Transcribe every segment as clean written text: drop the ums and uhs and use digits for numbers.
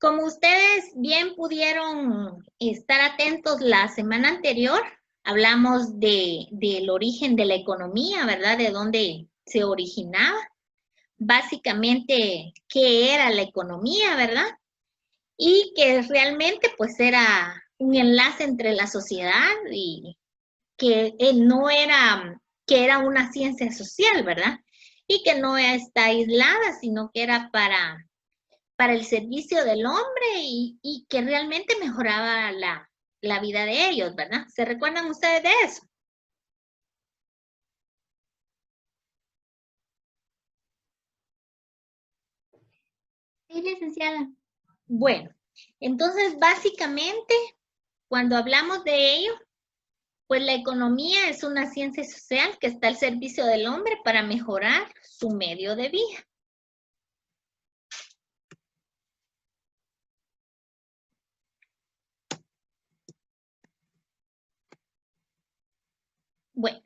Como ustedes bien pudieron estar atentos la semana anterior, hablamos del origen de la economía, ¿verdad? De dónde se originaba. Básicamente, ¿qué era la economía, verdad? Y que realmente pues era un enlace entre la sociedad y que no era, que era una ciencia social, ¿verdad? Y que no está aislada, sino que era para el servicio del hombre y que realmente mejoraba la vida de ellos, ¿verdad? ¿Se recuerdan ustedes de eso? Sí, licenciada. Bueno, entonces básicamente cuando hablamos de ello, pues la economía es una ciencia social que está al servicio del hombre para mejorar su medio de vida. Bueno,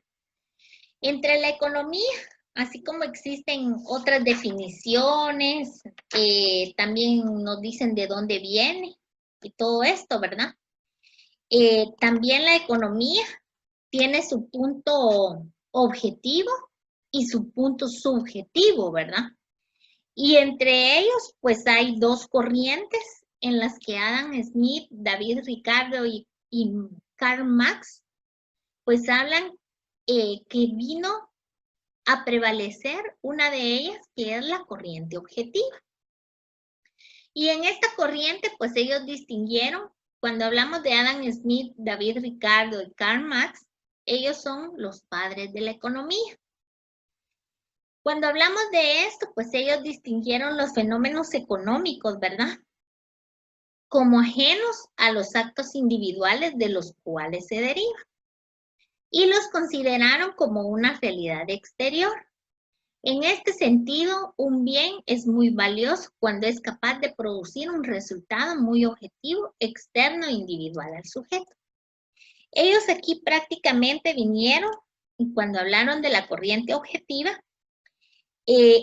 entre la economía, así como existen otras definiciones, también nos dicen de dónde viene y todo esto, ¿verdad? También la economía tiene su punto objetivo y su punto subjetivo, ¿verdad? Y entre ellos, pues hay dos corrientes en las que Adam Smith, David Ricardo y Karl Marx, pues hablan que vino a prevalecer una de ellas, que es la corriente objetiva. Y en esta corriente, pues ellos distinguieron, cuando hablamos de Adam Smith, David Ricardo y Karl Marx, ellos son los padres de la economía. Cuando hablamos de esto, pues ellos distinguieron los fenómenos económicos, ¿verdad? Como ajenos a los actos individuales de los cuales se deriva. Y los consideraron como una realidad exterior. En este sentido, un bien es muy valioso cuando es capaz de producir un resultado muy objetivo, externo e individual al sujeto. Ellos aquí prácticamente vinieron, y cuando hablaron de la corriente objetiva,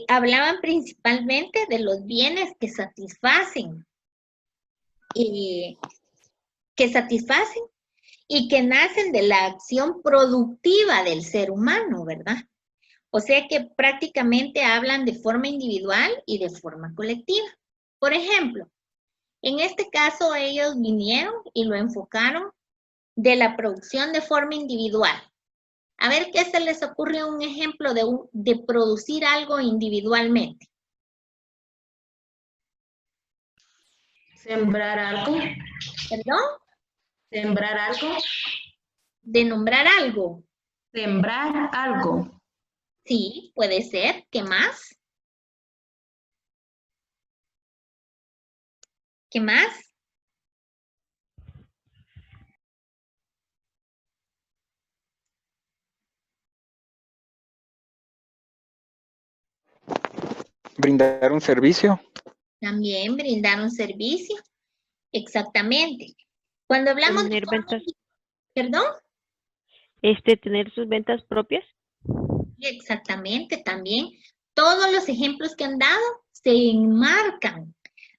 hablaban principalmente de los bienes que satisfacen y que nacen de la acción productiva del ser humano, ¿verdad? O sea que prácticamente hablan de forma individual y de forma colectiva. Por ejemplo, en este caso ellos vinieron y lo enfocaron de la producción de forma individual. A ver qué se les ocurre un ejemplo de producir algo individualmente. Sembrar algo. ¿Perdón? Sembrar algo. De nombrar algo. Sembrar algo. Sí, puede ser. ¿Qué más? ¿Qué más? Brindar un servicio. También brindar un servicio. Exactamente. Cuando hablamos de Tener ventas. ¿Perdón? Tener sus ventas propias. Exactamente, también. Todos los ejemplos que han dado se enmarcan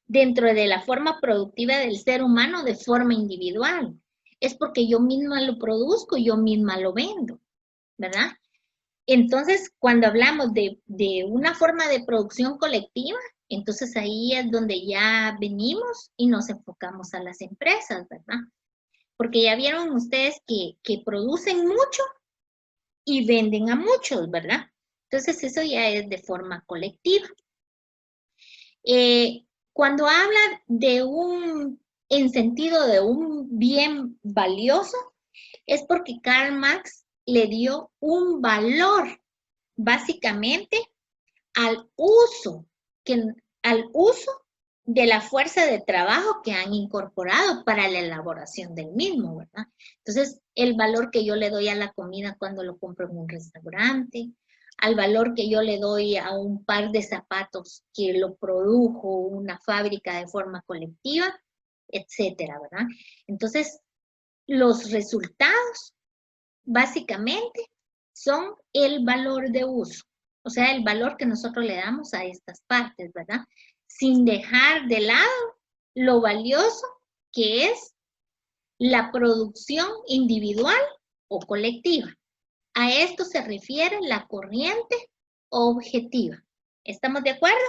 dentro de la forma productiva del ser humano de forma individual. Es porque yo misma lo produzco, yo misma lo vendo, ¿verdad? Entonces, cuando hablamos de una forma de producción colectiva, entonces ahí es donde ya venimos y nos enfocamos a las empresas, ¿verdad? Porque ya vieron ustedes que producen mucho y venden a muchos, ¿verdad? Entonces eso ya es de forma colectiva. Cuando habla en sentido de un bien valioso, es porque Karl Marx le dio un valor básicamente al uso, al uso de la fuerza de trabajo que han incorporado para la elaboración del mismo, ¿verdad? Entonces, el valor que yo le doy a la comida cuando lo compro en un restaurante, al valor que yo le doy a un par de zapatos que lo produjo una fábrica de forma colectiva, etcétera, ¿verdad? Entonces, los resultados, básicamente, son el valor de uso, o sea, el valor que nosotros le damos a estas partes, ¿verdad? Sin dejar de lado lo valioso que es la producción individual o colectiva. A esto se refiere la corriente objetiva. ¿Estamos de acuerdo?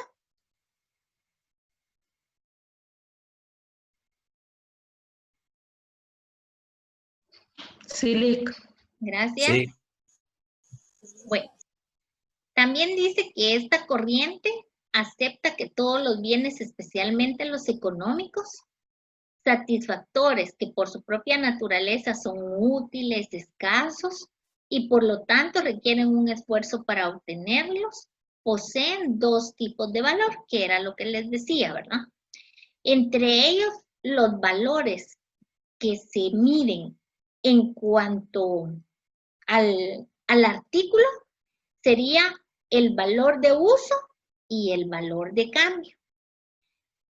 Sí, Lic. Gracias. Sí. Bueno, también dice que esta corriente acepta que todos los bienes, especialmente los económicos, satisfactores que por su propia naturaleza son útiles, escasos y por lo tanto requieren un esfuerzo para obtenerlos, poseen dos tipos de valor, que era lo que les decía, ¿verdad? Entre ellos, los valores que se miden en cuanto al artículo sería el valor de uso y el valor de cambio.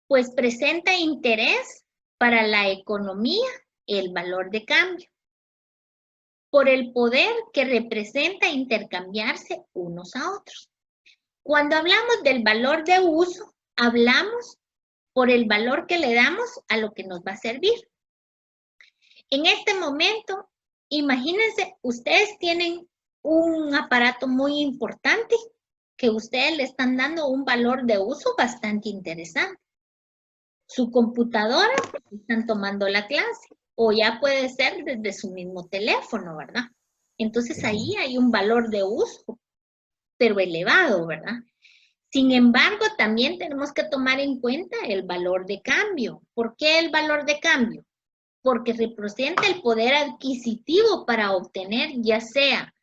Pues presenta interés para la economía el valor de cambio, por el poder que representa intercambiarse unos a otros. Cuando hablamos del valor de uso, hablamos por el valor que le damos a lo que nos va a servir. En este momento, imagínense, ustedes tienen un aparato muy importante que ustedes le están dando un valor de uso bastante interesante. Su computadora, están tomando la clase, o ya puede ser desde su mismo teléfono, ¿verdad? Entonces ahí hay un valor de uso, pero elevado, ¿verdad? Sin embargo, también tenemos que tomar en cuenta el valor de cambio. ¿Por qué el valor de cambio? Porque representa el poder adquisitivo para obtener ya sea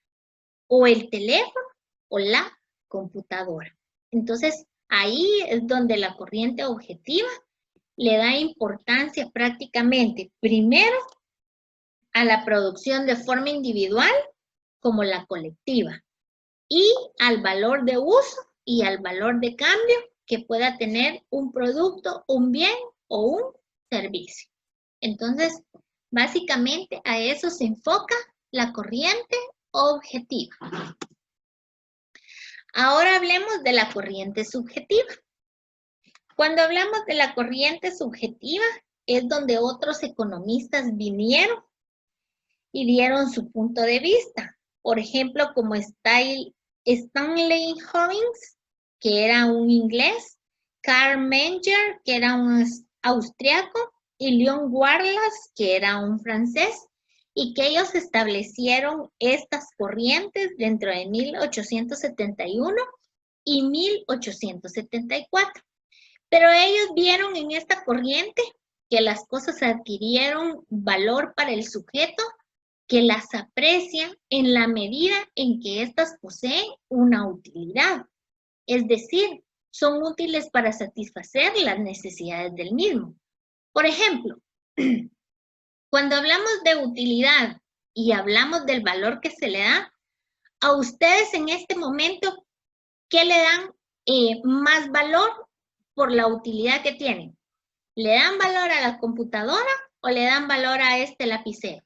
o el teléfono o la computadora. Entonces, ahí es donde la corriente objetiva le da importancia prácticamente, primero, a la producción de forma individual como la colectiva y al valor de uso y al valor de cambio que pueda tener un producto, un bien o un servicio. Entonces, básicamente a eso se enfoca la corriente objetiva. Ahora hablemos de la corriente subjetiva. Cuando hablamos de la corriente subjetiva, es donde otros economistas vinieron y dieron su punto de vista. Por ejemplo, como Stanley Hobbes, que era un inglés, Karl Menger, que era un austriaco, y Leon Warlas, que era un francés, y que ellos establecieron estas corrientes dentro de 1871 y 1874. Pero ellos vieron en esta corriente que las cosas adquirieron valor para el sujeto que las aprecia en la medida en que éstas poseen una utilidad. Es decir, son útiles para satisfacer las necesidades del mismo. Por ejemplo, cuando hablamos de utilidad y hablamos del valor que se le da, a ustedes en este momento, ¿qué le dan más valor por la utilidad que tienen? ¿Le dan valor a la computadora o le dan valor a este lapicero?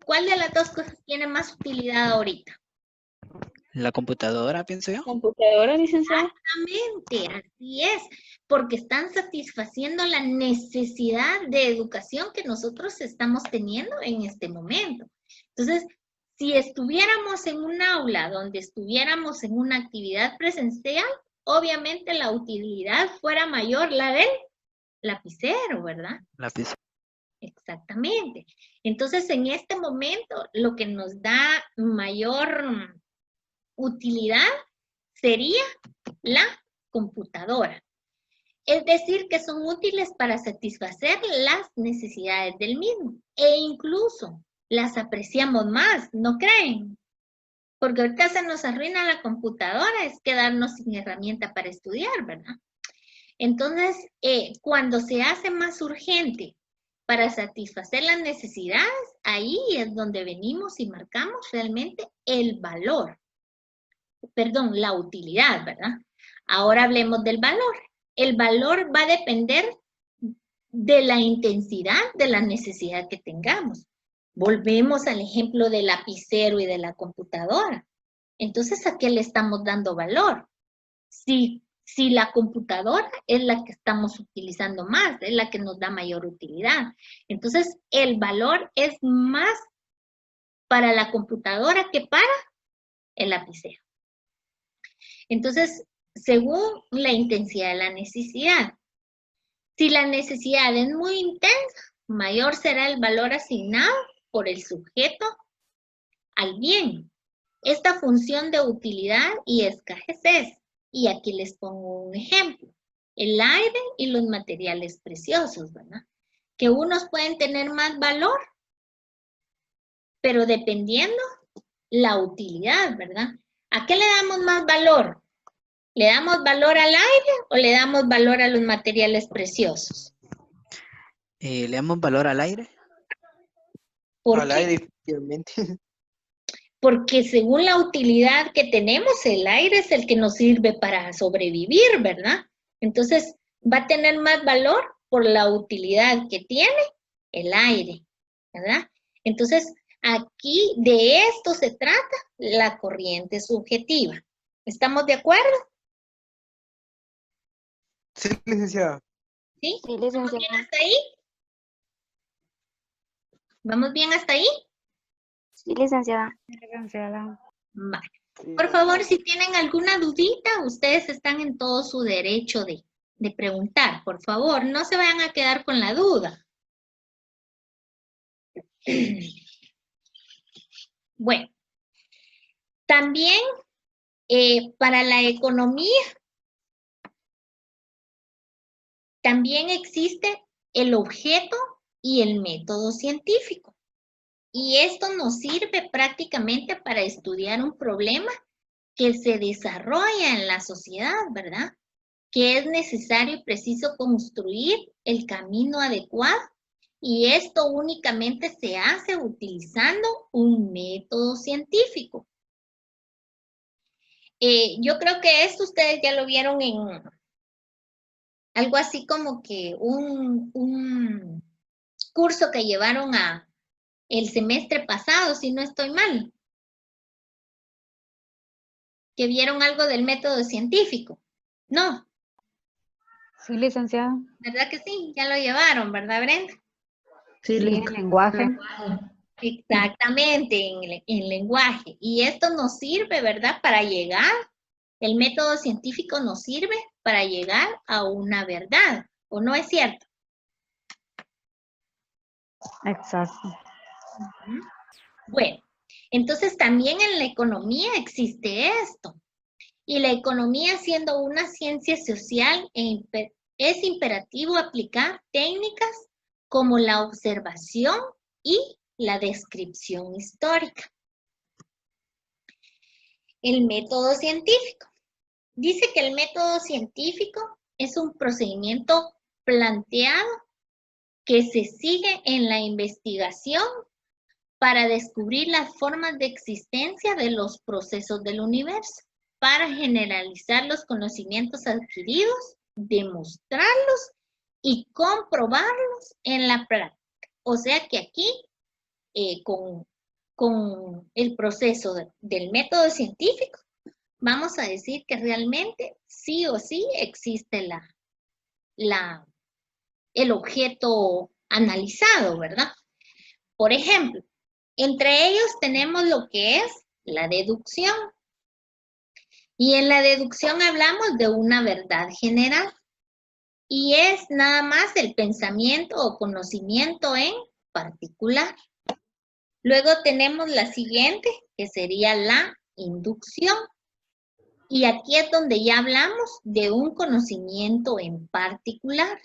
¿Cuál de las dos cosas tiene más utilidad ahorita? La computadora, pienso yo. ¿Computadora, licenciada? Exactamente, así es, porque están satisfaciendo la necesidad de educación que nosotros estamos teniendo en este momento. Entonces, si estuviéramos en un aula donde estuviéramos en una actividad presencial, obviamente la utilidad fuera mayor la del lapicero, ¿verdad? Lápiz. Exactamente. Entonces, en este momento, lo que nos da mayor utilidad sería la computadora. Es decir, que son útiles para satisfacer las necesidades del mismo. E incluso las apreciamos más, ¿no creen? Porque ahorita se nos arruina la computadora, es quedarnos sin herramienta para estudiar, ¿verdad? Entonces, cuando se hace más urgente para satisfacer las necesidades, ahí es donde venimos y marcamos realmente el valor. Perdón, la utilidad, ¿verdad? Ahora hablemos del valor. El valor va a depender de la intensidad de la necesidad que tengamos. Volvemos al ejemplo del lapicero y de la computadora. Entonces, ¿a qué le estamos dando valor? Si si la computadora es la que estamos utilizando más, es la que nos da mayor utilidad. Entonces, el valor es más para la computadora que para el lapicero. Entonces, según la intensidad de la necesidad. Si la necesidad es muy intensa, mayor será el valor asignado por el sujeto al bien. Esta función de utilidad y escasez. Y aquí les pongo un ejemplo. El aire y los materiales preciosos, ¿verdad? Que unos pueden tener más valor, pero dependiendo la utilidad, ¿verdad? ¿A qué le damos más valor? ¿Le damos valor al aire o le damos valor a los materiales preciosos? ¿Le damos valor al aire? ¿Por Al qué? aire, efectivamente. Porque según la utilidad que tenemos, el aire es el que nos sirve para sobrevivir, ¿verdad? Entonces, va a tener más valor por la utilidad que tiene el aire, ¿verdad? Entonces, aquí de esto se trata la corriente subjetiva. ¿Estamos de acuerdo? Sí, licenciada. ¿Sí? Sí, ¿Vamos bien licenciada. hasta ahí? ¿Vamos bien hasta ahí? Sí, licenciada. Vale. Sí, Por favor, si tienen alguna dudita, ustedes están en todo su derecho de preguntar. Por favor, no se vayan a quedar con la duda. Bueno, también para la economía, también existe el objeto y el método científico. Y esto nos sirve prácticamente para estudiar un problema que se desarrolla en la sociedad, ¿verdad? Que es necesario y preciso construir el camino adecuado y esto únicamente se hace utilizando un método científico. Yo creo que esto ustedes ya lo vieron en algo así como que un curso que llevaron el semestre pasado, si no estoy mal. Que vieron algo del método científico. No, Sí, licenciada. ¿verdad que sí? Ya lo llevaron, ¿verdad, Brenda? Sí, Sí, en lenguaje. Exactamente, en lenguaje. Y esto nos sirve, ¿verdad? Para llegar, el método científico nos sirve para llegar a una verdad, ¿o no es cierto? Exacto. Bueno, entonces también en la economía existe esto. Y la economía, siendo una ciencia social, es imperativo aplicar técnicas como la observación y la descripción histórica. El método científico. Dice que el método científico es un procedimiento planteado que se sigue en la investigación para descubrir las formas de existencia de los procesos del universo, para generalizar los conocimientos adquiridos, demostrarlos y comprobarlos en la práctica. O sea que aquí, con el proceso del método científico, vamos a decir que realmente sí o sí existe el objeto analizado, ¿verdad? Por ejemplo, entre ellos tenemos lo que es la deducción. Y en la deducción hablamos de una verdad general. Y es nada más el pensamiento o conocimiento en particular. Luego tenemos la siguiente, que sería la inducción. Y aquí es donde ya hablamos de un conocimiento en particular.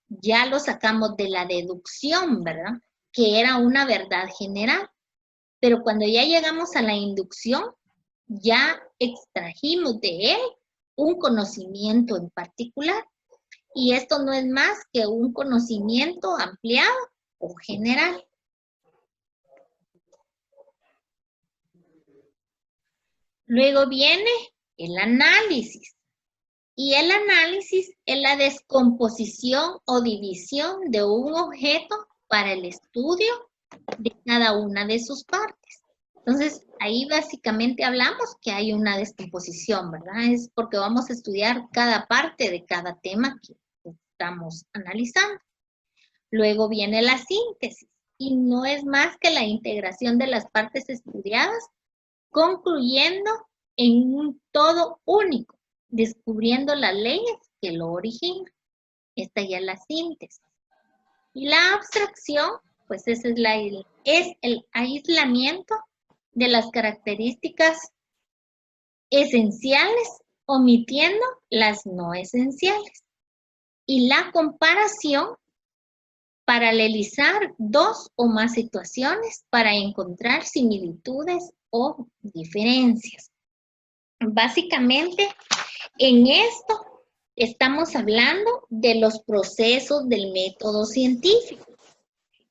Ya lo sacamos de la deducción, ¿verdad? Que era una verdad general. Pero cuando ya llegamos a la inducción, ya extrajimos de él un conocimiento en particular. Y esto no es más que un conocimiento ampliado o general. Luego viene el análisis. Y el análisis es la descomposición o división de un objeto para el estudio de cada una de sus partes. Entonces, ahí básicamente hablamos que hay una descomposición, ¿verdad? Es porque vamos a estudiar cada parte de cada tema que estamos analizando. Luego viene la síntesis, y no es más que la integración de las partes estudiadas, concluyendo en un todo único, descubriendo las leyes que lo originan. Esta ya es la síntesis. Y la abstracción, pues ese es el aislamiento de las características esenciales, omitiendo las no esenciales. Y la comparación, paralelizar dos o más situaciones para encontrar similitudes o diferencias. Básicamente, en esto estamos hablando de los procesos del método científico.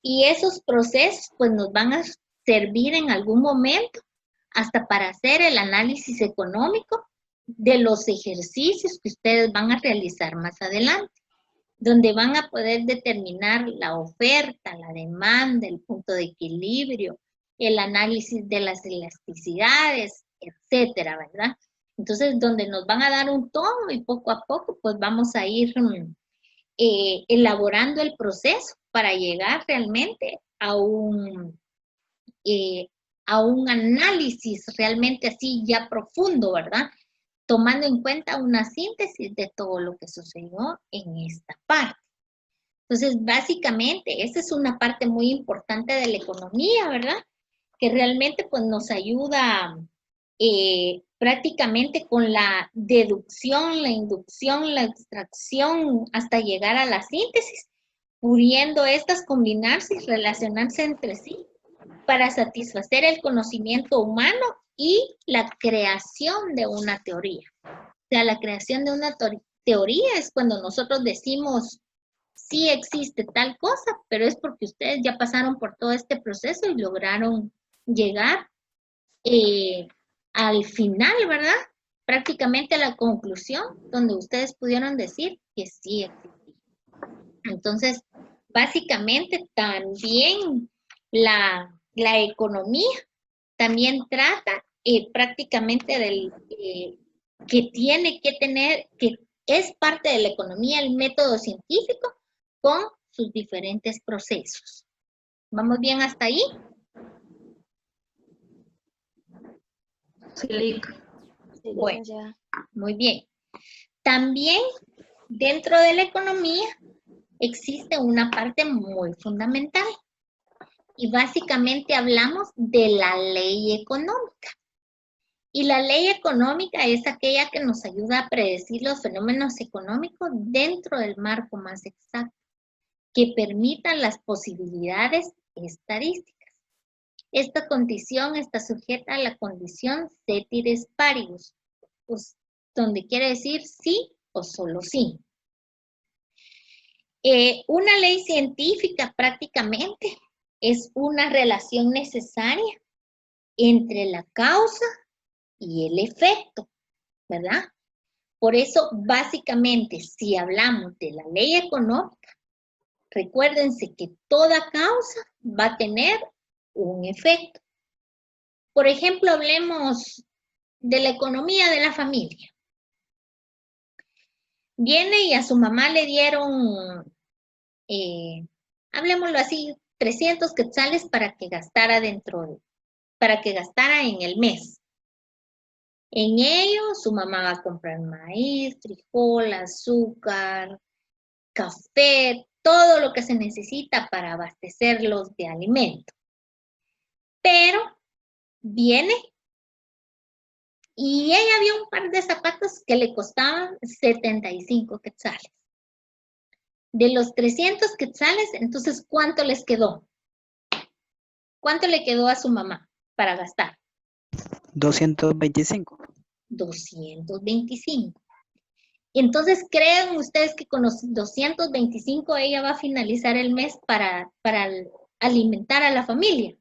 Y esos procesos pues nos van a servir en algún momento hasta para hacer el análisis económico de los ejercicios que ustedes van a realizar más adelante, donde van a poder determinar la oferta, la demanda, el punto de equilibrio, el análisis de las elasticidades, etcétera, ¿verdad? Entonces, donde nos van a dar un tono y poco a poco pues vamos a ir elaborando el proceso para llegar realmente a un análisis realmente así ya profundo, ¿verdad? Tomando en cuenta una síntesis de todo lo que sucedió en esta parte. Entonces, básicamente, esa es una parte muy importante de la economía, ¿verdad? Que realmente pues nos ayuda prácticamente con la deducción, la inducción, la extracción, hasta llegar a la síntesis, pudiendo estas combinarse y relacionarse entre sí para satisfacer el conocimiento humano y la creación de una teoría. O sea, la creación de una teoría es cuando nosotros decimos, sí existe tal cosa, pero es porque ustedes ya pasaron por todo este proceso y lograron llegar al final, ¿verdad? Prácticamente a la conclusión, donde ustedes pudieron decir que sí existía. Entonces, básicamente también la economía también trata prácticamente del que tiene que tener, que es parte de la economía, el método científico con sus diferentes procesos. ¿Vamos bien hasta ahí? Sí, Lic. Sí, Bueno. licenciada. Muy bien. También dentro de la economía existe una parte muy fundamental y básicamente hablamos de la ley económica. Y la ley económica es aquella que nos ayuda a predecir los fenómenos económicos dentro del marco más exacto, que permitan las posibilidades estadísticas. Esta condición está sujeta a la condición ceteris paribus, pues, donde quiere decir sí o solo sí. Una ley científica prácticamente es una relación necesaria entre la causa y el efecto, ¿verdad? Por eso, básicamente, si hablamos de la ley económica, recuérdense que toda causa va a tener un efecto. Por ejemplo, hablemos de la economía de la familia. Viene y a su mamá le dieron, hablemoslo así, 300 quetzales para que gastara en el mes. En ello, su mamá va a comprar maíz, frijol, azúcar, café, todo lo que se necesita para abastecerlos de alimento. Pero viene y ella vio un par de zapatos que le costaban 75 quetzales. De los 300 quetzales, entonces, ¿cuánto les quedó? ¿Cuánto le quedó a su mamá para gastar? 225. 225. Entonces, ¿creen ustedes que con los 225 ella va a finalizar el mes para alimentar a la familia?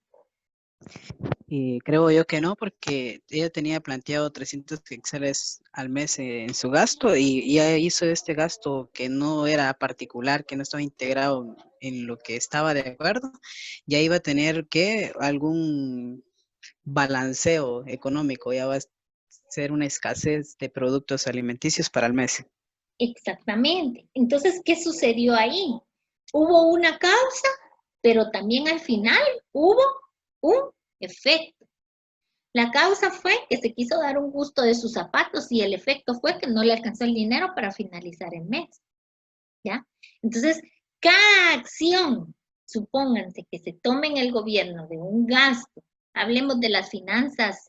Y creo yo que no, porque ella tenía planteado 300 quetzales al mes en su gasto y ya hizo este gasto que no era particular, que no estaba integrado en lo que estaba de acuerdo. Ya iba a tener que algún balanceo económico, ya va a ser una escasez de productos alimenticios para el mes. Exactamente. Entonces, ¿qué sucedió ahí? Hubo una causa, pero también al final hubo un efecto. La causa fue que se quiso dar un gusto de sus zapatos y el efecto fue que no le alcanzó el dinero para finalizar el mes. ¿Ya? Entonces, cada acción, supónganse que se tome en el gobierno de un gasto, hablemos de las finanzas,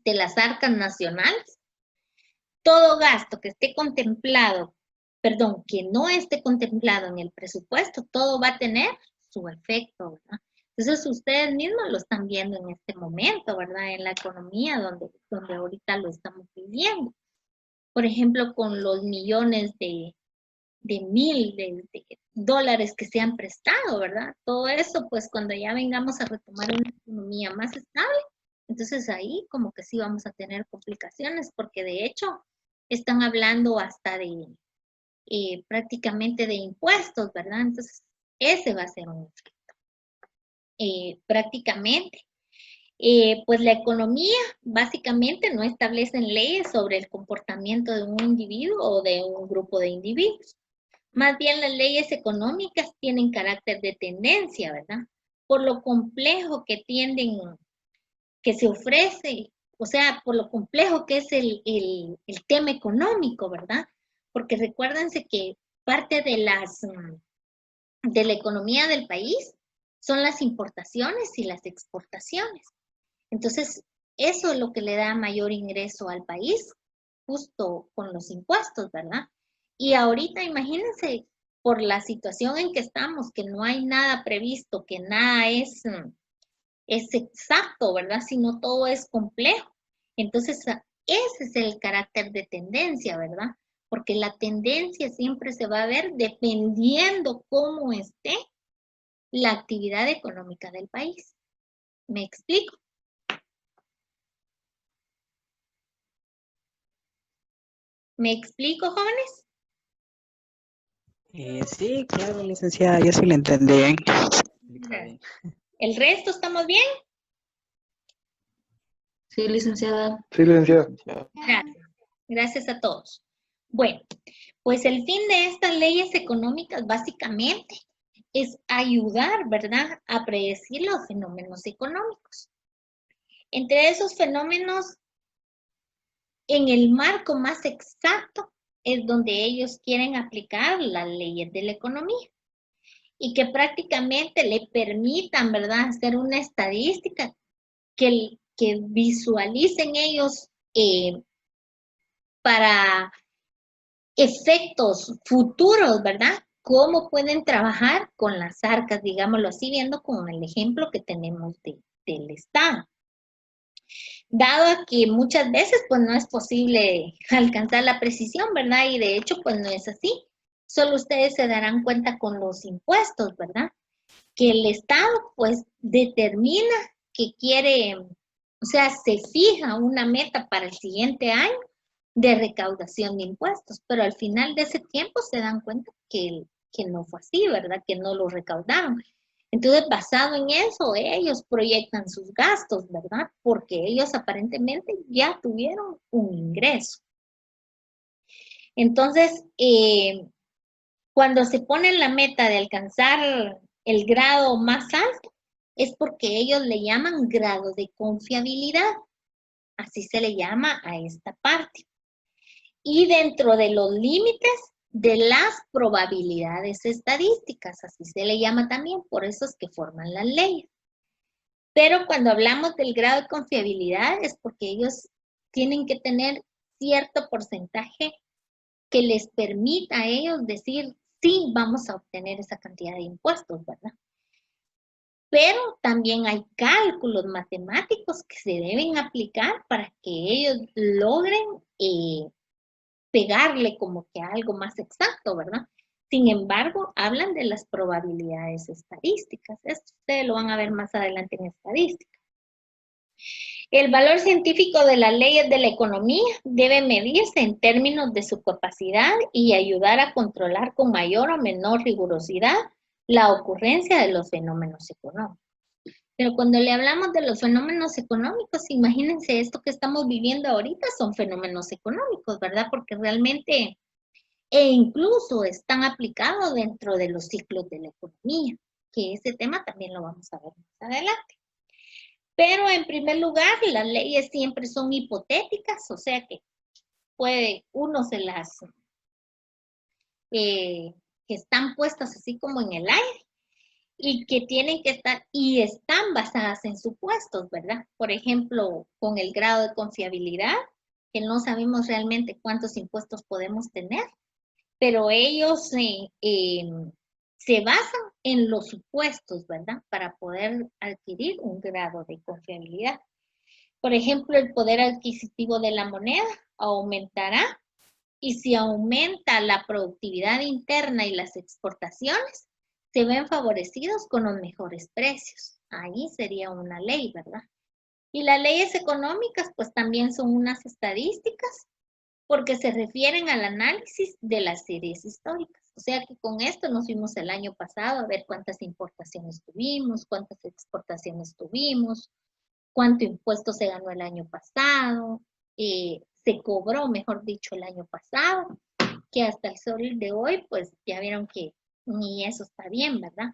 de las arcas nacionales, todo gasto que esté contemplado, perdón, que no esté contemplado en el presupuesto, todo va a tener su efecto, ¿verdad? Entonces ustedes mismos lo están viendo en este momento, ¿verdad? En la economía donde ahorita lo estamos viviendo. Por ejemplo, con los millones de dólares que se han prestado, ¿verdad? Todo eso, pues cuando ya vengamos a retomar una economía más estable, entonces ahí como que sí vamos a tener complicaciones, porque de hecho están hablando hasta de prácticamente de impuestos, ¿verdad? Entonces ese va a ser un efecto. Prácticamente, pues la economía básicamente no establecen leyes sobre el comportamiento de un individuo o de un grupo de individuos. Más bien las leyes económicas tienen carácter de tendencia, ¿verdad? Por lo complejo que que se ofrece, o sea, por lo complejo que es el tema económico, ¿verdad? Porque recuérdense que parte de la economía del país son las importaciones y las exportaciones. Entonces, eso es lo que le da mayor ingreso al país, justo con los impuestos, ¿verdad? Y ahorita imagínense, por la situación en que estamos, que no hay nada previsto, que nada es exacto, ¿verdad? Sino todo es complejo. Entonces, ese es el carácter de tendencia, ¿verdad? Porque la tendencia siempre se va a ver dependiendo cómo esté la actividad económica del país. ¿Me explico? ¿Me explico, jóvenes? Sí, claro, licenciada, yo sí le entendí bien. ¿El resto estamos bien? Sí, licenciada. Sí, licenciada. Gracias. Gracias a todos. Bueno, pues el fin de estas leyes económicas básicamente es ayudar, ¿verdad?, a predecir los fenómenos económicos. Entre esos fenómenos, en el marco más exacto, es donde ellos quieren aplicar las leyes de la economía y que prácticamente le permitan, ¿verdad?, hacer una estadística que visualicen ellos para efectos futuros, ¿verdad? Cómo pueden trabajar con las arcas, digámoslo así, viendo con el ejemplo que tenemos del Estado. Dado que muchas veces pues no es posible alcanzar la precisión, ¿verdad? Y de hecho pues no es así. Solo ustedes se darán cuenta con los impuestos, ¿verdad? Que el Estado pues determina que quiere, o sea, se fija una meta para el siguiente año de recaudación de impuestos, pero al final de ese tiempo se dan cuenta que no fue así, ¿verdad? Que no lo recaudaron. Entonces, basado en eso, ellos proyectan sus gastos, ¿verdad? Porque ellos aparentemente ya tuvieron un ingreso. Entonces, cuando se ponen la meta de alcanzar el grado más alto, es porque ellos le llaman grado de confiabilidad. Así se le llama a esta parte. Y dentro de los límites de las probabilidades estadísticas, así se le llama también, por eso es que forman las leyes. Pero cuando hablamos del grado de confiabilidad es porque ellos tienen que tener cierto porcentaje que les permita a ellos decir, sí, vamos a obtener esa cantidad de impuestos, ¿verdad? Pero también hay cálculos matemáticos que se deben aplicar para que ellos logren pegarle como que algo más exacto, ¿verdad? Sin embargo, hablan de las probabilidades estadísticas. Esto ustedes lo van a ver más adelante en estadística. El valor científico de las leyes de la economía debe medirse en términos de su capacidad y ayudar a controlar con mayor o menor rigurosidad la ocurrencia de los fenómenos económicos. Pero cuando le hablamos de los fenómenos económicos, imagínense esto que estamos viviendo ahorita son fenómenos económicos, ¿verdad? Porque realmente, e incluso están aplicados dentro de los ciclos de la economía, que ese tema también lo vamos a ver más adelante. Pero en primer lugar, las leyes siempre son hipotéticas, o sea que uno se las, que están puestas así como en el aire, y que tienen que estar, y están basadas en supuestos, ¿verdad? Por ejemplo, con el grado de confiabilidad, que no sabemos realmente cuántos impuestos podemos tener, pero ellos se basan en los supuestos, ¿verdad? Para poder adquirir un grado de confiabilidad. Por ejemplo, el poder adquisitivo de la moneda aumentará, y si aumenta la productividad interna y las exportaciones, se ven favorecidos con los mejores precios. Ahí sería una ley, ¿verdad? Y las leyes económicas, pues también son unas estadísticas, porque se refieren al análisis de las series históricas. O sea que con esto nos fuimos el año pasado a ver cuántas importaciones tuvimos, cuántas exportaciones tuvimos, cuánto impuesto se ganó el año pasado, se cobró, mejor dicho, el año pasado, que hasta el sol de hoy, pues ya vieron que ni eso está bien, ¿verdad?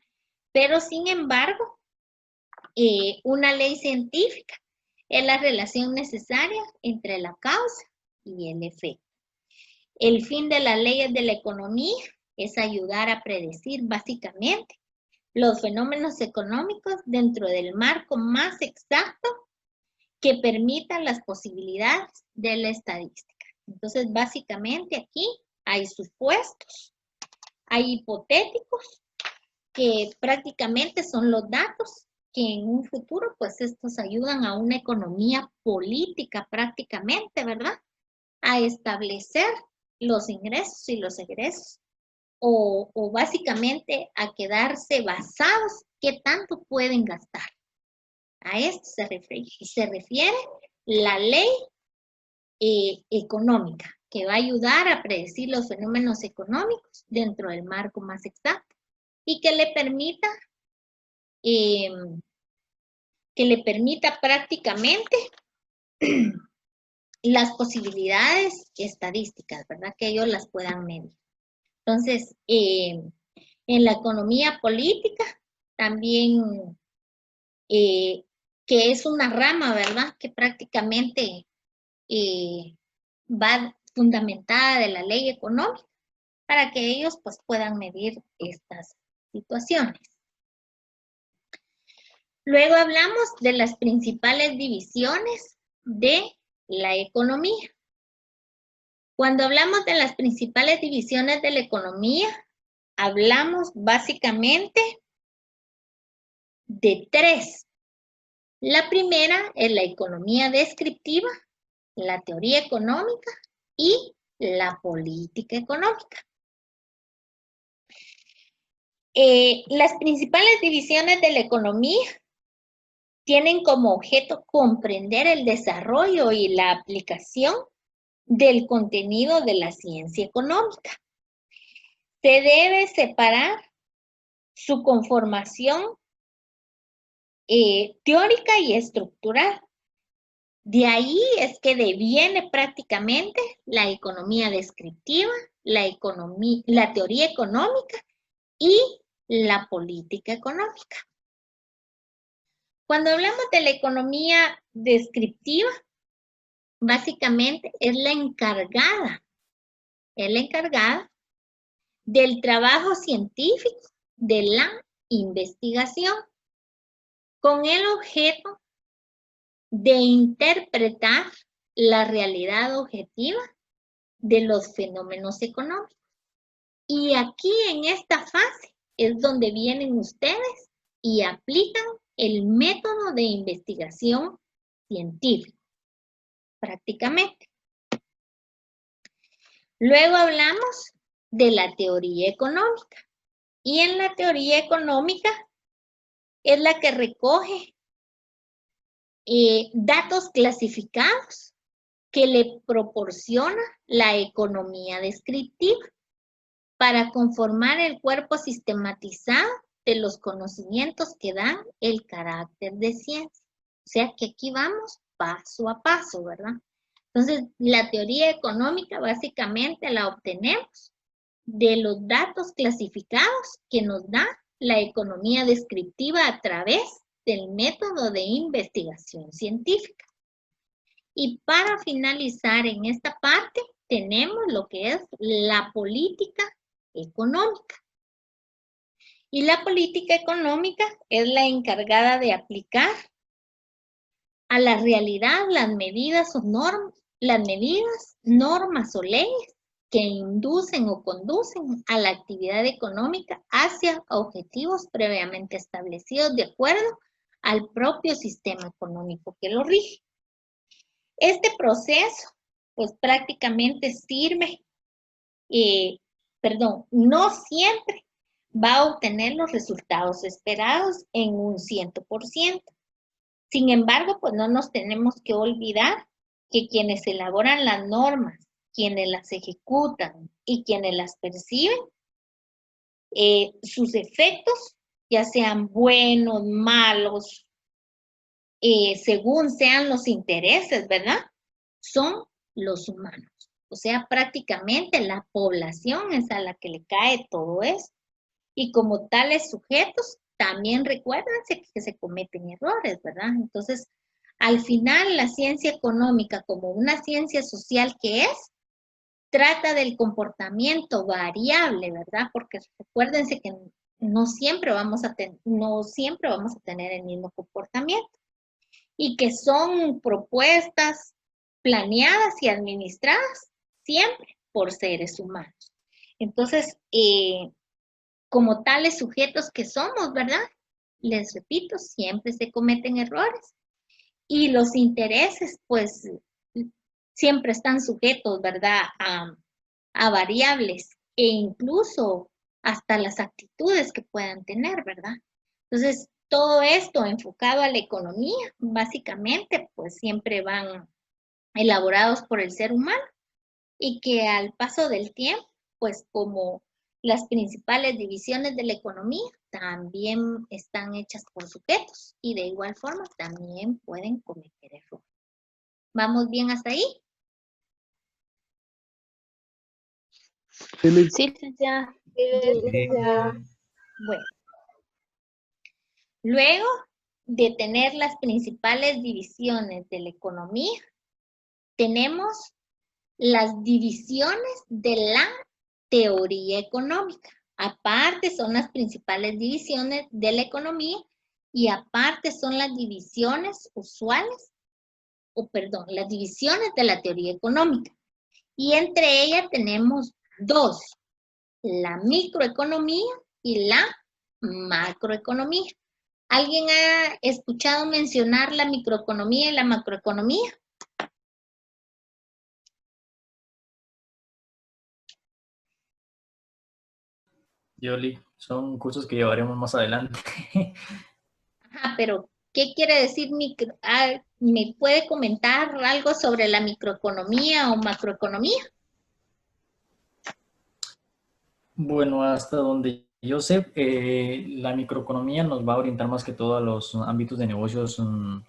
Pero sin embargo, una ley científica es la relación necesaria entre la causa y el efecto. El fin de las leyes de la economía es ayudar a predecir básicamente los fenómenos económicos dentro del marco más exacto que permitan las posibilidades de la estadística. Entonces, básicamente aquí hay supuestos, hay hipotéticos, que prácticamente son los datos que en un futuro, pues estos ayudan a una economía política prácticamente, ¿verdad? A establecer los ingresos y los egresos, o básicamente a quedarse basados qué tanto pueden gastar. A esto se refiere la ley económica, que va a ayudar a predecir los fenómenos económicos dentro del marco más exacto y que le permita prácticamente las posibilidades estadísticas, ¿verdad? Que ellos las puedan medir. Entonces, en la economía política también, que es una rama, ¿verdad? Que prácticamente va fundamentada de la ley económica para que ellos pues puedan medir estas situaciones. Luego hablamos de las principales divisiones de la economía. Cuando hablamos de las principales divisiones de la economía, hablamos básicamente de tres. La primera es la economía descriptiva, la teoría económica y la política económica. Las principales divisiones de la economía tienen como objeto comprender el desarrollo y la aplicación del contenido de la ciencia económica. Se debe separar su conformación teórica y estructural. De ahí es que deviene prácticamente la economía descriptiva, la teoría económica y la política económica. Cuando hablamos de la economía descriptiva, básicamente es la encargada del trabajo científico, de la investigación, con el objeto de interpretar la realidad objetiva de los fenómenos económicos. Y aquí en esta fase es donde vienen ustedes y aplican el método de investigación científica, prácticamente. Luego hablamos de la teoría económica. Y en la teoría económica es la que recoge datos clasificados que le proporciona la economía descriptiva para conformar el cuerpo sistematizado de los conocimientos que dan el carácter de ciencia. O sea que aquí vamos paso a paso, ¿verdad? Entonces, la teoría económica básicamente la obtenemos de los datos clasificados que nos da la economía descriptiva a través del método de investigación científica. Y para finalizar en esta parte, tenemos lo que es la política económica. Y la política económica es la encargada de aplicar a la realidad las medidas o normas o leyes que inducen o conducen a la actividad económica hacia objetivos previamente establecidos de acuerdo al propio sistema económico que lo rige. Este proceso, pues prácticamente no siempre va a obtener los resultados esperados en un 100%. Sin embargo, pues no nos tenemos que olvidar que quienes elaboran las normas, quienes las ejecutan y quienes las perciben, sus efectos, ya sean buenos, malos, según sean los intereses, ¿verdad? Son los humanos. O sea, prácticamente la población es a la que le cae todo eso. Y como tales sujetos, también recuérdense que se cometen errores, ¿verdad? Entonces, al final, la ciencia económica, como una ciencia social que es, trata del comportamiento variable, ¿verdad? Porque recuérdense que no siempre vamos a tener el mismo comportamiento. Y que son propuestas planeadas y administradas siempre por seres humanos. Entonces, como tales sujetos que somos, ¿verdad? Les repito, siempre se cometen errores. Y los intereses, pues, siempre están sujetos, ¿verdad? A variables e incluso hasta las actitudes que puedan tener, ¿verdad? Entonces, todo esto enfocado a la economía, básicamente, pues siempre van elaborados por el ser humano y que al paso del tiempo, pues como las principales divisiones de la economía también están hechas por sujetos y de igual forma también pueden cometer errores. ¿Vamos bien hasta ahí? Sí, licenciada. Bueno. Luego de tener las principales divisiones de la economía, tenemos las divisiones de la teoría económica. Aparte son las principales divisiones de la economía y aparte son las divisiones usuales, las divisiones de la teoría económica. Y entre ellas tenemos dos, la microeconomía y la macroeconomía. ¿Alguien ha escuchado mencionar la microeconomía y la macroeconomía? Yoli, son cursos que llevaremos más adelante. Ajá, pero ¿qué quiere decir micro? ¿Me puede comentar algo sobre la microeconomía o macroeconomía? Bueno, hasta donde yo sé, la microeconomía nos va a orientar más que todo a los ámbitos de negocios un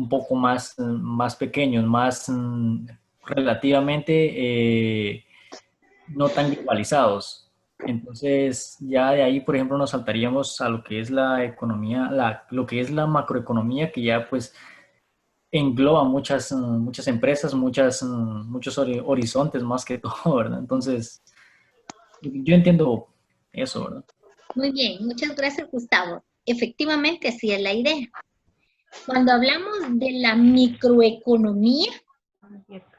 poco más pequeños, más relativamente no tan globalizados. Entonces, ya de ahí, por ejemplo, nos saltaríamos a lo que es la economía, lo que es la macroeconomía, que ya pues engloba muchas empresas, muchos horizontes más que todo, ¿verdad? Entonces, yo entiendo eso, ¿verdad? Muy bien, muchas gracias, Gustavo. Efectivamente, así es la idea. Cuando hablamos de la microeconomía,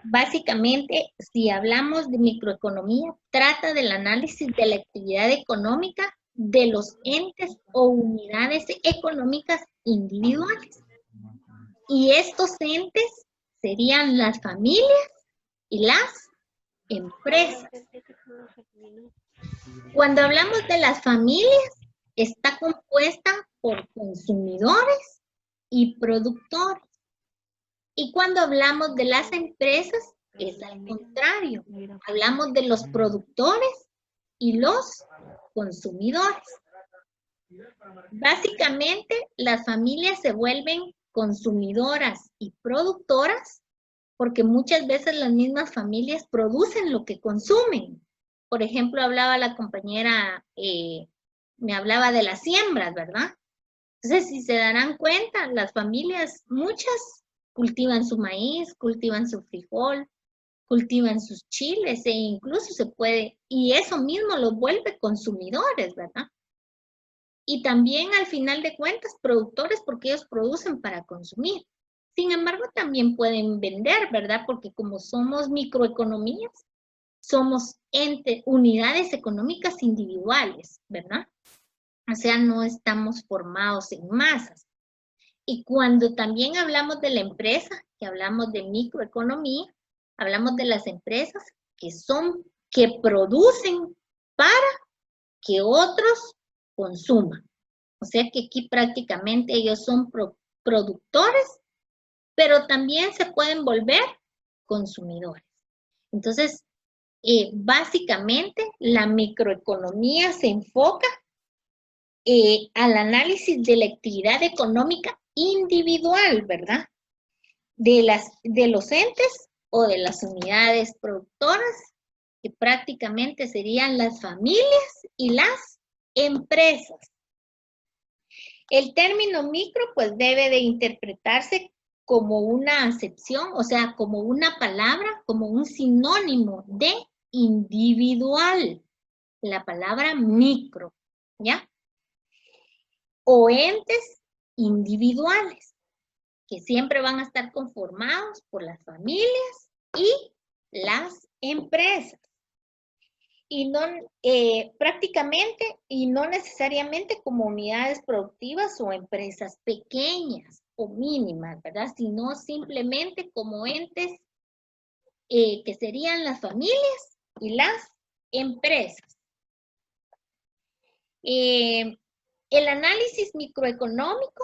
básicamente, si hablamos de microeconomía, trata del análisis de la actividad económica de los entes o unidades económicas individuales. Y estos entes serían las familias y las empresas. Cuando hablamos de las familias, está compuesta por consumidores y productores. Y cuando hablamos de las empresas, es al contrario. Hablamos de los productores y los consumidores. Básicamente, las familias se vuelven consumidoras y productoras porque muchas veces las mismas familias producen lo que consumen. Por ejemplo, hablaba la compañera, me hablaba de las siembras, ¿verdad? Entonces, si se darán cuenta, las familias, muchas cultivan su maíz, cultivan su frijol, cultivan sus chiles e incluso se puede, y eso mismo los vuelve consumidores, ¿verdad? Y también al final de cuentas productores porque ellos producen para consumir. Sin embargo, también pueden vender, ¿verdad? Porque como somos microeconomías, somos unidades económicas individuales, ¿verdad? O sea, no estamos formados en masas. Y cuando también hablamos de la empresa, que hablamos de microeconomía, hablamos de las empresas que producen para que otros consuman. O sea que aquí prácticamente ellos son productores, pero también se pueden volver consumidores. Entonces, básicamente la microeconomía se enfoca al análisis de la actividad económica individual, ¿verdad? De los entes o de las unidades productoras, que prácticamente serían las familias y las empresas. El término micro, pues, debe de interpretarse como una acepción, o sea, como una palabra, como un sinónimo de individual. La palabra micro, ¿ya? O entes individuales, que siempre van a estar conformados por las familias y las empresas. Y no prácticamente y no necesariamente como unidades productivas o empresas pequeñas o mínimas, ¿verdad? Sino simplemente como entes que serían las familias y las empresas. El análisis microeconómico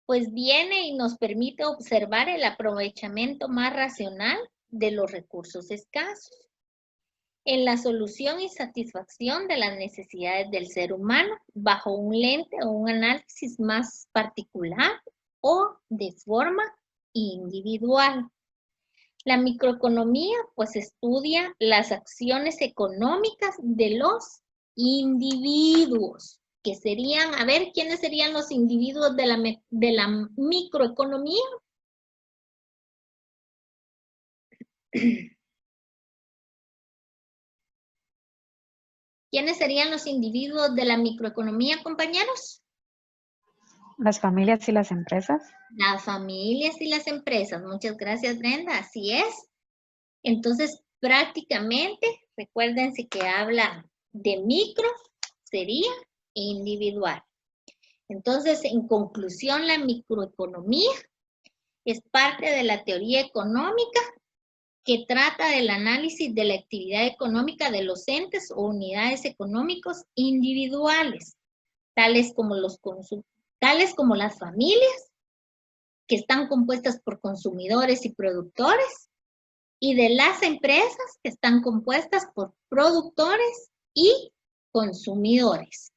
pues viene y nos permite observar el aprovechamiento más racional de los recursos escasos en la solución y satisfacción de las necesidades del ser humano bajo un lente o un análisis más particular o de forma individual. La microeconomía pues estudia las acciones económicas de los individuos, que serían, a ver, ¿quiénes serían los individuos de la microeconomía? ¿Quiénes serían los individuos de la microeconomía, compañeros? Las familias y las empresas. Las familias y las empresas. Muchas gracias, Brenda. Así es. Entonces, prácticamente, recuérdense que habla de micro, sería individual. Entonces, en conclusión, la microeconomía es parte de la teoría económica que trata del análisis de la actividad económica de los entes o unidades económicos individuales, tales como las familias, que están compuestas por consumidores y productores, y de las empresas, que están compuestas por productores y consumidores.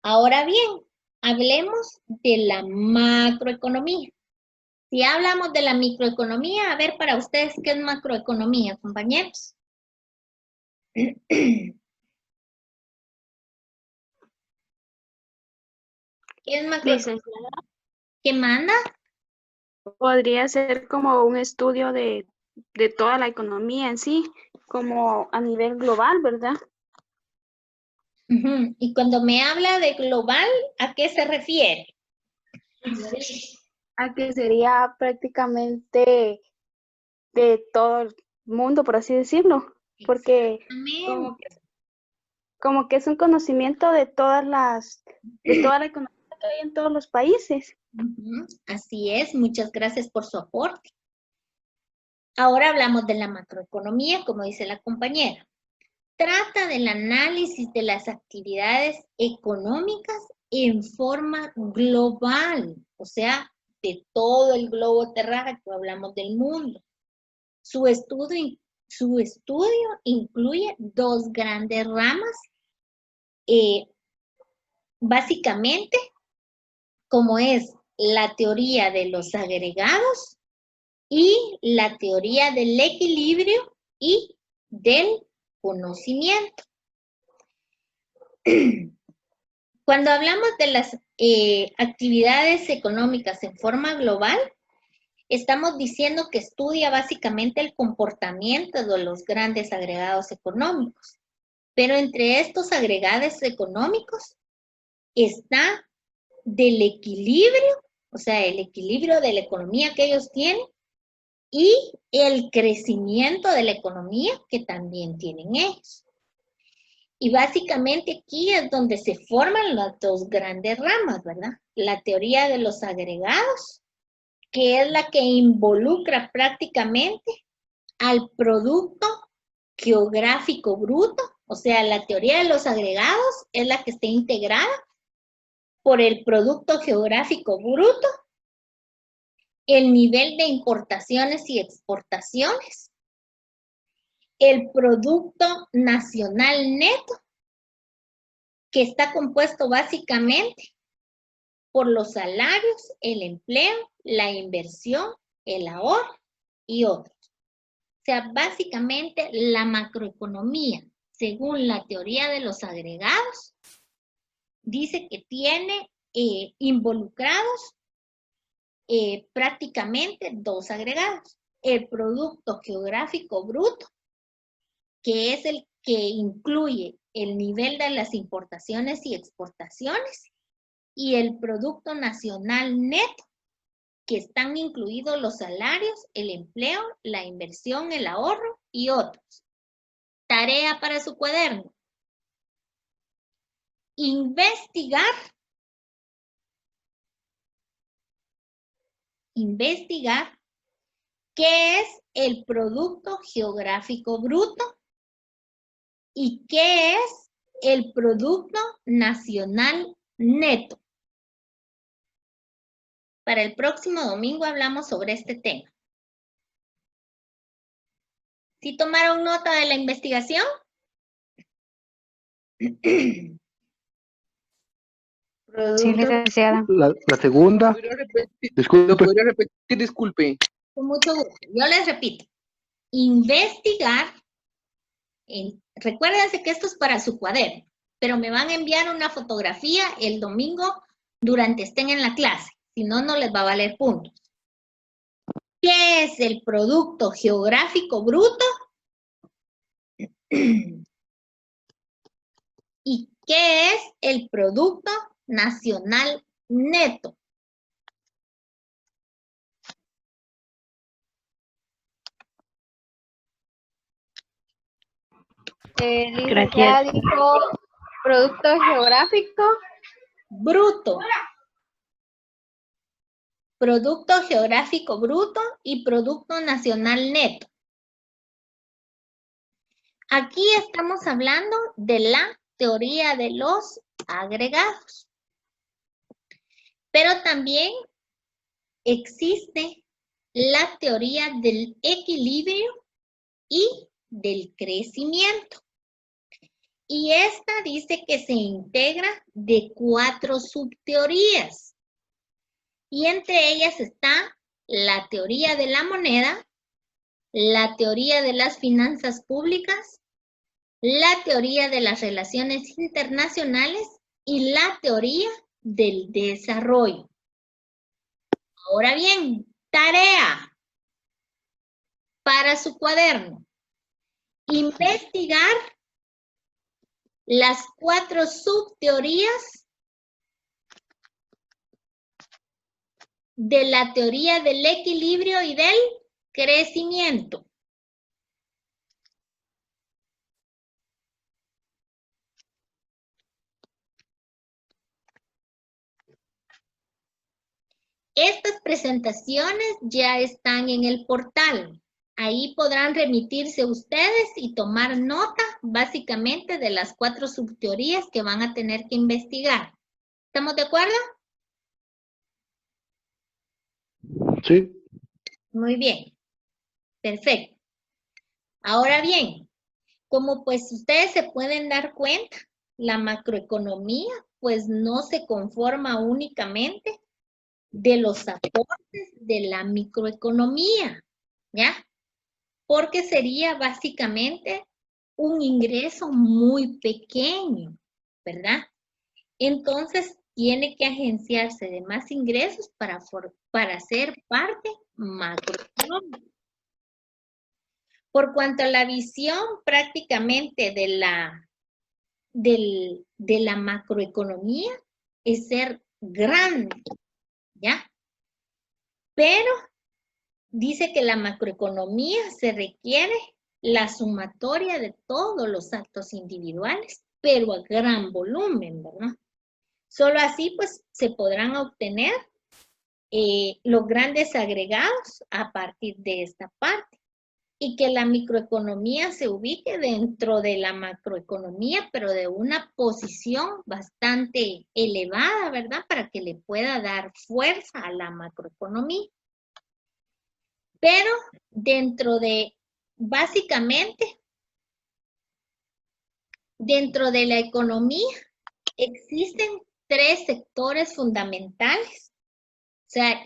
Ahora bien, hablemos de la macroeconomía. Si hablamos de la microeconomía, a ver para ustedes, ¿qué es macroeconomía, compañeros? ¿Qué es macroeconomía? ¿Qué manda? Podría ser como un estudio de toda la economía en sí, como a nivel global, ¿verdad? Y cuando me habla de global, ¿a qué se refiere? A que sería prácticamente de todo el mundo, por así decirlo, porque como que es un conocimiento de toda la economía que hay en todos los países. Así es, muchas gracias por su aporte. Ahora hablamos de la macroeconomía, como dice la compañera. Trata del análisis de las actividades económicas en forma global, o sea, de todo el globo terráqueo, hablamos del mundo. Su estudio incluye dos grandes ramas básicamente, como es la teoría de los agregados y la teoría del equilibrio y del conocimiento. Cuando hablamos de las actividades económicas en forma global, estamos diciendo que estudia básicamente el comportamiento de los grandes agregados económicos. Pero entre estos agregados económicos está del equilibrio, o sea, el equilibrio de la economía que ellos tienen y el crecimiento de la economía que también tienen ellos. Y básicamente aquí es donde se forman las dos grandes ramas, ¿verdad? La teoría de los agregados, que es la que involucra prácticamente al producto geográfico bruto, o sea, la teoría de los agregados es la que está integrada por el producto geográfico bruto, el nivel de importaciones y exportaciones, el producto nacional neto, que está compuesto básicamente por los salarios, el empleo, la inversión, el ahorro y otros. O sea, básicamente la macroeconomía, según la teoría de los agregados, dice que tiene involucrados prácticamente dos agregados. El producto geográfico bruto, que es el que incluye el nivel de las importaciones y exportaciones, y el producto nacional neto, que están incluidos los salarios, el empleo, la inversión, el ahorro y otros. Tarea para su cuaderno. Investigar qué es el producto geográfico bruto y qué es el producto nacional neto. Para el próximo domingo hablamos sobre este tema. ¿Sí tomaron nota de la investigación? Sí, licenciada. La segunda. ¿Lo podría repetir? Disculpe. Con mucho gusto. Yo les repito. Investigar. Recuérdense que esto es para su cuaderno, pero me van a enviar una fotografía el domingo durante estén en la clase. Si no, no les va a valer puntos. ¿Qué es el producto geográfico bruto? ¿Y qué es el producto nacional neto? Gracias. Dijo producto geográfico. Bruto. Producto geográfico bruto y producto nacional neto. Aquí estamos hablando de la teoría de los agregados. Pero también existe la teoría del equilibrio y del crecimiento. Y esta dice que se integra de 4 subteorías. Y entre ellas está la teoría de la moneda, la teoría de las finanzas públicas, la teoría de las relaciones internacionales y la teoría del desarrollo. Ahora bien, tarea para su cuaderno. Investigar las 4 subteorías de la teoría del equilibrio y del crecimiento. Estas presentaciones ya están en el portal. Ahí podrán remitirse ustedes y tomar nota básicamente de las 4 subteorías que van a tener que investigar. ¿Estamos de acuerdo? Sí. Muy bien. Perfecto. Ahora bien, como pues ustedes se pueden dar cuenta, la macroeconomía pues no se conforma únicamente de los aportes de la microeconomía, ¿ya? Porque sería básicamente un ingreso muy pequeño, ¿verdad? Entonces, tiene que agenciarse de más ingresos para ser parte macroeconómica. Por cuanto a la visión prácticamente de la macroeconomía es ser grande, ¿ya? Pero dice que la macroeconomía se requiere la sumatoria de todos los actos individuales, pero a gran volumen, ¿verdad? Solo así, pues, se podrán obtener los grandes agregados a partir de esta parte. Y que la microeconomía se ubique dentro de la macroeconomía, pero de una posición bastante elevada, ¿verdad? Para que le pueda dar fuerza a la macroeconomía. Pero dentro de, básicamente, dentro de la economía existen 3 sectores fundamentales. O sea,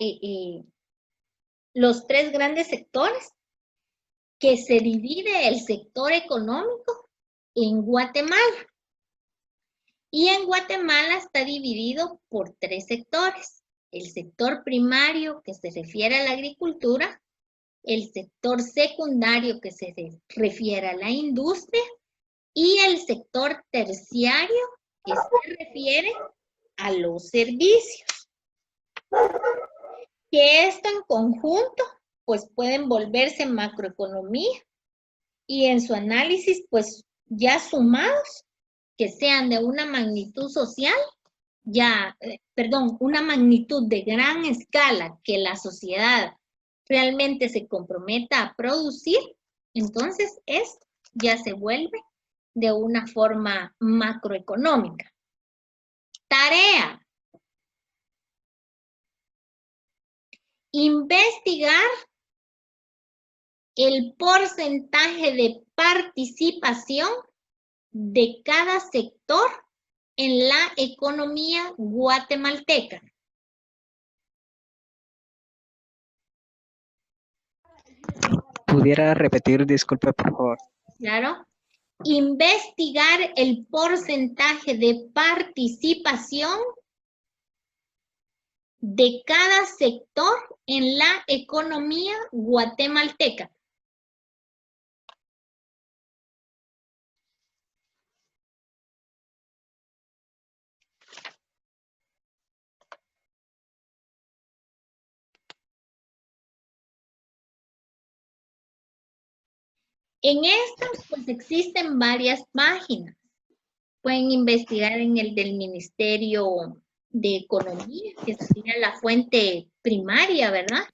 los 3 grandes sectores que se divide el sector económico en Guatemala. Y en Guatemala está dividido por 3 sectores. El sector primario, que se refiere a la agricultura, el sector secundario, que se refiere a la industria, y el sector terciario, que se refiere a los servicios. Que esto en conjunto pues pueden volverse macroeconomía y en su análisis, pues ya sumados, que sean de una magnitud social, una magnitud de gran escala que la sociedad realmente se comprometa a producir, entonces esto ya se vuelve de una forma macroeconómica. Tarea. Investigar el porcentaje de participación de cada sector en la economía guatemalteca. ¿Pudiera repetir? Disculpe, por favor. Claro. Investigar el porcentaje de participación de cada sector en la economía guatemalteca. En estas, pues existen varias páginas. Pueden investigar en el del Ministerio de Economía, que sería la fuente primaria, ¿verdad?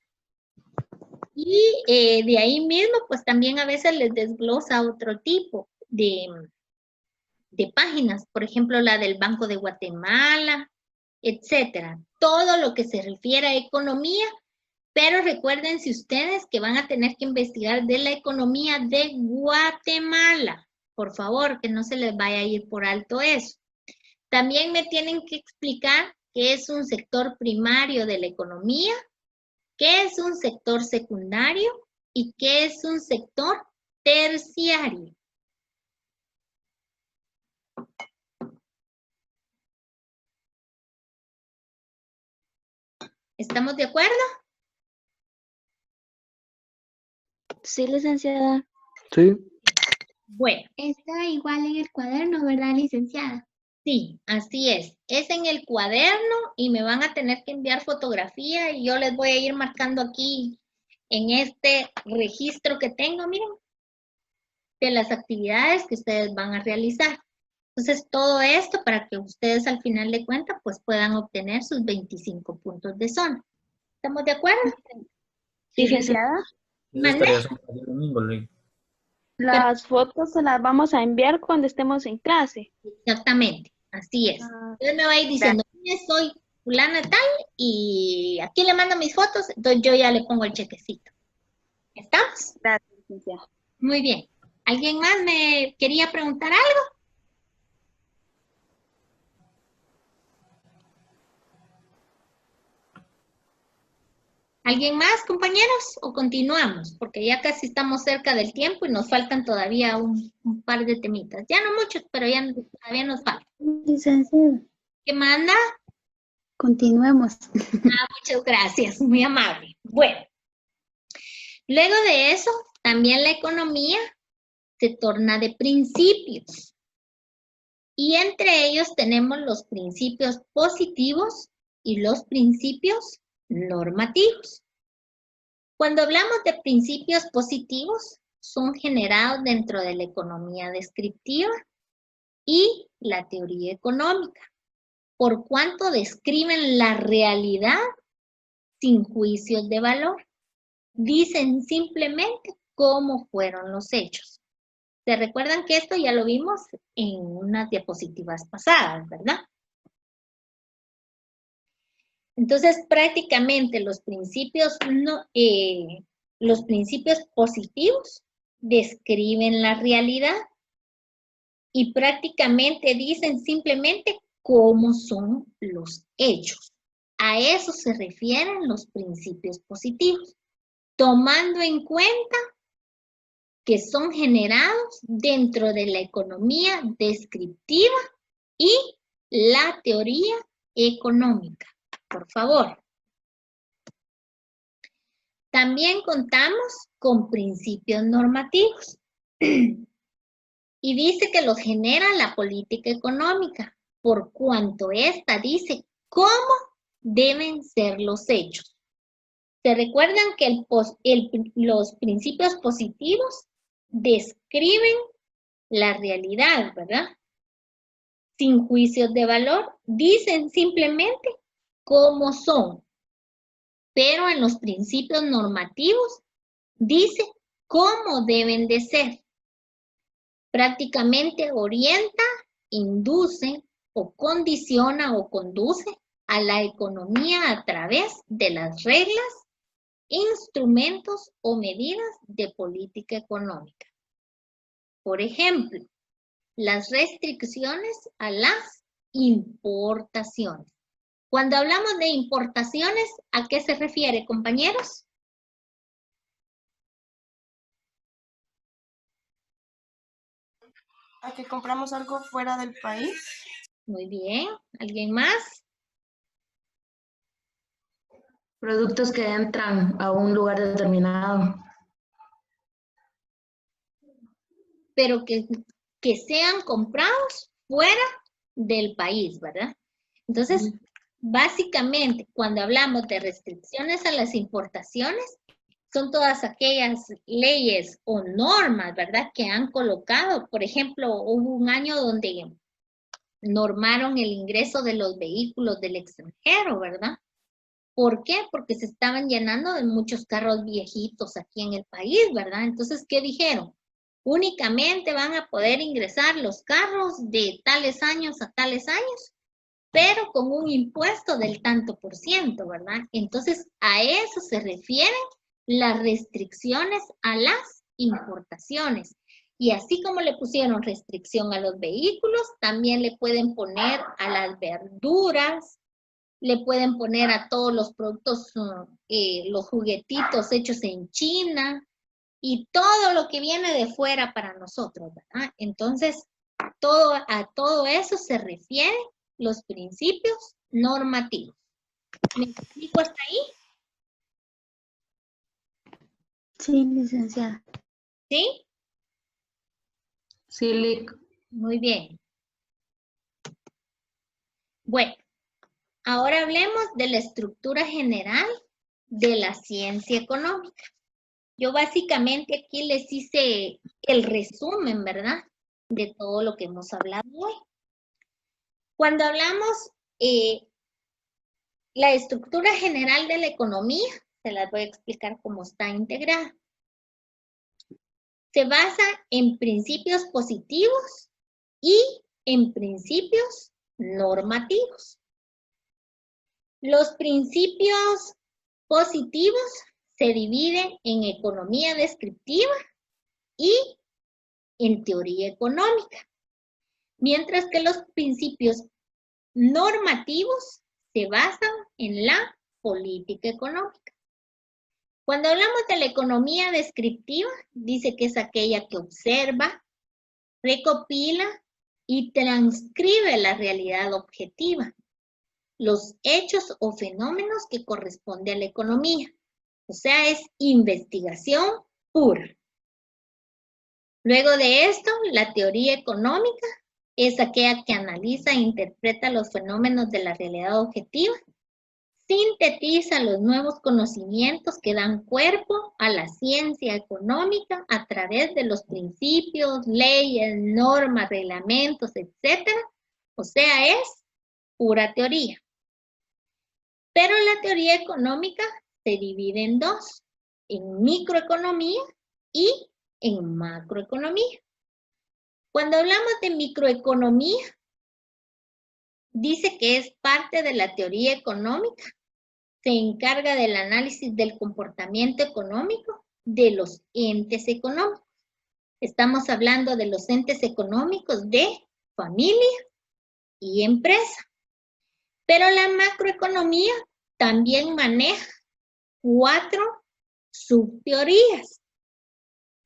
Y de ahí mismo, pues también a veces les desglosa otro tipo de páginas. Por ejemplo, la del Banco de Guatemala, etcétera. Todo lo que se refiere a economía. Pero recuérdense ustedes que van a tener que investigar de la economía de Guatemala. Por favor, que no se les vaya a ir por alto eso. También me tienen que explicar qué es un sector primario de la economía, qué es un sector secundario y qué es un sector terciario. ¿Estamos de acuerdo? Sí, licenciada. Sí. Bueno. Está igual en el cuaderno, ¿verdad, licenciada? Sí, así es. Es en el cuaderno y me van a tener que enviar fotografía y yo les voy a ir marcando aquí en este registro que tengo, miren, de las actividades que ustedes van a realizar. Entonces, todo esto para que ustedes al final de cuentas pues puedan obtener sus 25 puntos de zona. ¿Estamos de acuerdo? Sí, licenciada. Esas tareas son para el domingo, Luis. Las fotos se las vamos a enviar cuando estemos en clase. Exactamente, así es. Entonces me va a ir diciendo, soy fulana tal y aquí le mando mis fotos, entonces yo ya le pongo el chequecito. ¿Estamos? Gracias, licenciada. Muy bien. ¿Alguien más me quería preguntar algo? ¿Alguien más, compañeros? ¿O continuamos? Porque ya casi estamos cerca del tiempo y nos faltan todavía un par de temitas. Ya no muchos, pero ya todavía nos falta. Licenciada, ¿Qué manda? continuemos. Muchas gracias, muy amable. Bueno, luego de eso, también la economía se torna de principios. Y entre ellos tenemos los principios positivos y los principios normativos. Cuando hablamos de principios positivos, son generados dentro de la economía descriptiva y la teoría económica, por cuanto describen la realidad sin juicios de valor. Dicen simplemente cómo fueron los hechos. ¿Se recuerdan que esto ya lo vimos en unas diapositivas pasadas, verdad? Entonces, prácticamente los principios positivos describen la realidad y prácticamente dicen simplemente cómo son los hechos. A eso se refieren los principios positivos, tomando en cuenta que son generados dentro de la economía descriptiva y la teoría económica. Por favor. También contamos con principios normativos. Y dice que los genera la política económica, por cuanto ésta dice cómo deben ser los hechos. ¿Se recuerdan que los principios positivos describen la realidad, verdad? Sin juicios de valor, dicen simplemente cómo son. Pero en los principios normativos dice cómo deben de ser. Prácticamente orienta, induce o condiciona o conduce a la economía a través de las reglas, instrumentos o medidas de política económica. Por ejemplo, las restricciones a las importaciones. Cuando hablamos de importaciones, ¿a qué se refiere, compañeros? ¿A que compramos algo fuera del país? Muy bien. ¿Alguien más? Productos que entran a un lugar determinado. Pero que sean comprados fuera del país, ¿verdad? Entonces, básicamente, cuando hablamos de restricciones a las importaciones, son todas aquellas leyes o normas, ¿verdad?, que han colocado. Por ejemplo, hubo un año donde normaron el ingreso de los vehículos del extranjero, ¿verdad? ¿Por qué? Porque se estaban llenando de muchos carros viejitos aquí en el país, ¿verdad? Entonces, ¿qué dijeron? Únicamente van a poder ingresar los carros de tales años a tales años, pero con un impuesto del tanto por ciento, ¿verdad? Entonces, a eso se refieren las restricciones a las importaciones. Y así como le pusieron restricción a los vehículos, también le pueden poner a las verduras, le pueden poner a todos los productos, los juguetitos hechos en China y todo lo que viene de fuera para nosotros, ¿verdad? Entonces, a todo eso se refieren los principios normativos. ¿Me explico hasta ahí? Sí, licenciada. ¿Sí? Sí, Lic. Muy bien. Bueno, ahora hablemos de la estructura general de la ciencia económica. Yo básicamente aquí les hice el resumen, ¿verdad?, de todo lo que hemos hablado hoy. Cuando hablamos la estructura general de la economía, se las voy a explicar cómo está integrada. Se basa en principios positivos y en principios normativos. Los principios positivos se dividen en economía descriptiva y en teoría económica, mientras que los principios normativos se basan en la política económica. Cuando hablamos de la economía descriptiva, dice que es aquella que observa, recopila y transcribe la realidad objetiva, los hechos o fenómenos que corresponden a la economía. O sea, es investigación pura. Luego de esto, la teoría económica es aquella que analiza e interpreta los fenómenos de la realidad objetiva, sintetiza los nuevos conocimientos que dan cuerpo a la ciencia económica a través de los principios, leyes, normas, reglamentos, etc. O sea, es pura teoría. Pero la teoría económica se divide en dos, en microeconomía y en macroeconomía. Cuando hablamos de microeconomía, dice que es parte de la teoría económica, se encarga del análisis del comportamiento económico de los entes económicos. Estamos hablando de los entes económicos de familia y empresa. Pero la macroeconomía también maneja 4 subteorías,